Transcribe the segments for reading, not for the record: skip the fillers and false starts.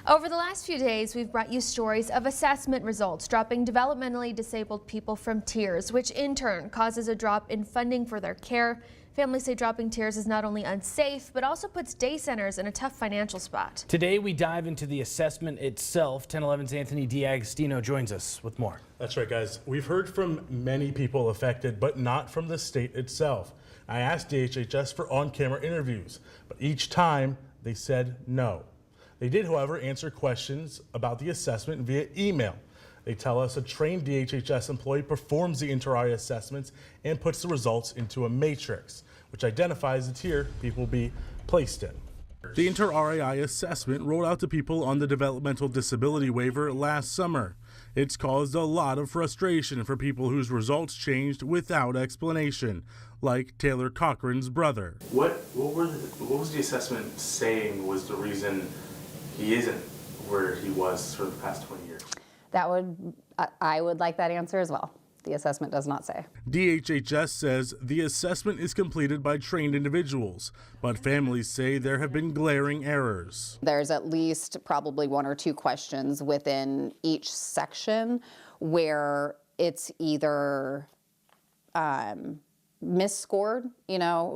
Over the last few days, we've brought you stories of assessment results dropping developmentally disabled people from tiers, which in turn causes a drop in funding for their care. Families say dropping tiers is not only unsafe, but also puts day centers in a tough financial spot. Today, we dive into the assessment itself. 1011's Anthony D'Agostino joins us with more. That's right, guys. We've heard from many people affected, but not from the state itself. I asked DHHS for on-camera interviews, but each time they said no. They did, however, answer questions about the assessment via email. They tell us a trained DHHS employee performs the inter-RI assessments and puts the results into a matrix, which identifies the tier people will be placed in. The inter-RI assessment rolled out to people on the developmental disability waiver last summer. It's caused a lot of frustration for people whose results changed without explanation, like Taylor Cochran's brother. What was the assessment saying was the reason he isn't where he was for the past 20 years? I would like that answer as well. The assessment does not say. DHHS says the assessment is completed by trained individuals, but families say there have been glaring errors. There's at least probably one or two questions within each section where it's either misscored,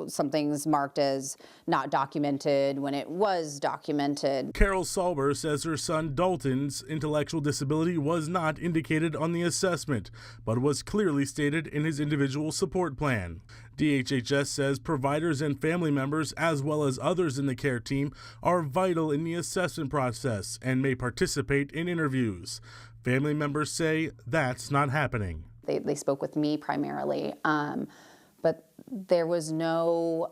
something's marked as not documented when it was documented. Carol Salber says her son Dalton's intellectual disability was not indicated on the assessment, but was clearly stated in his individual support plan. DHHS says providers and family members, as well as others in the care team, are vital in the assessment process and may participate in interviews. Family members say that's not happening. They spoke with me primarily. But there was no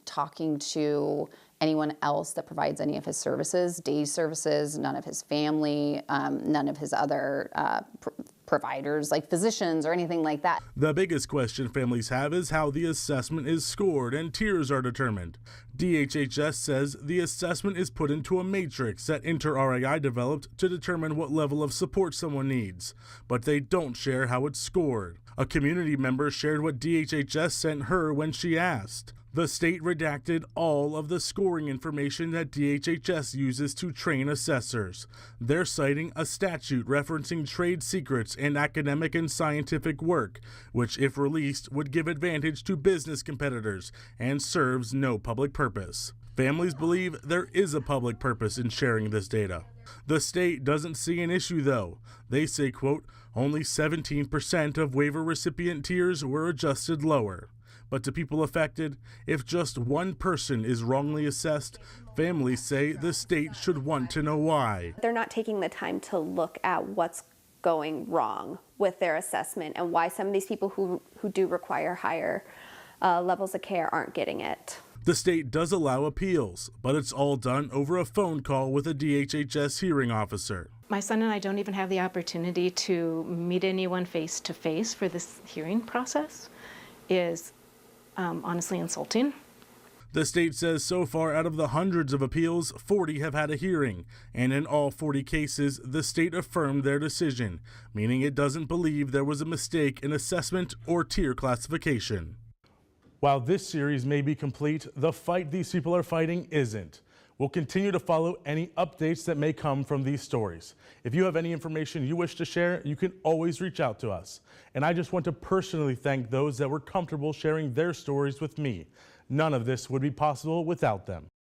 talking to anyone else that provides any of his services, day services, none of his family, none of his other providers like physicians or anything like that. The biggest question families have is how the assessment is scored and tiers are determined. DHHS says the assessment is put into a matrix that Inter-RI developed to determine what level of support someone needs, but they don't share how it's scored. A community member shared what DHHS sent her when she asked. The state redacted all of the scoring information that DHHS uses to train assessors. They're citing a statute referencing trade secrets and academic and scientific work, which, if released, would give advantage to business competitors and serves no public purpose. Families believe there is a public purpose in sharing this data. The state doesn't see an issue, though. They say, quote, only 17% of waiver recipient tiers were adjusted lower. But to people affected, if just one person is wrongly assessed, families say the state should want to know why. They're not taking the time to look at what's going wrong with their assessment and why some of these people who do require higher levels of care aren't getting it. The state does allow appeals, but it's all done over a phone call with a DHHS hearing officer. My son and I don't even have the opportunity to meet anyone face to face for this hearing process. Is honestly insulting. The state says so far out of the hundreds of appeals, 40 have had a hearing, and in all 40 cases, the state affirmed their decision, meaning it doesn't believe there was a mistake in assessment or tier classification. While this series may be complete, the fight these people are fighting isn't. We'll continue to follow any updates that may come from these stories. If you have any information you wish to share, you can always reach out to us. And I just want to personally thank those that were comfortable sharing their stories with me. None of this would be possible without them.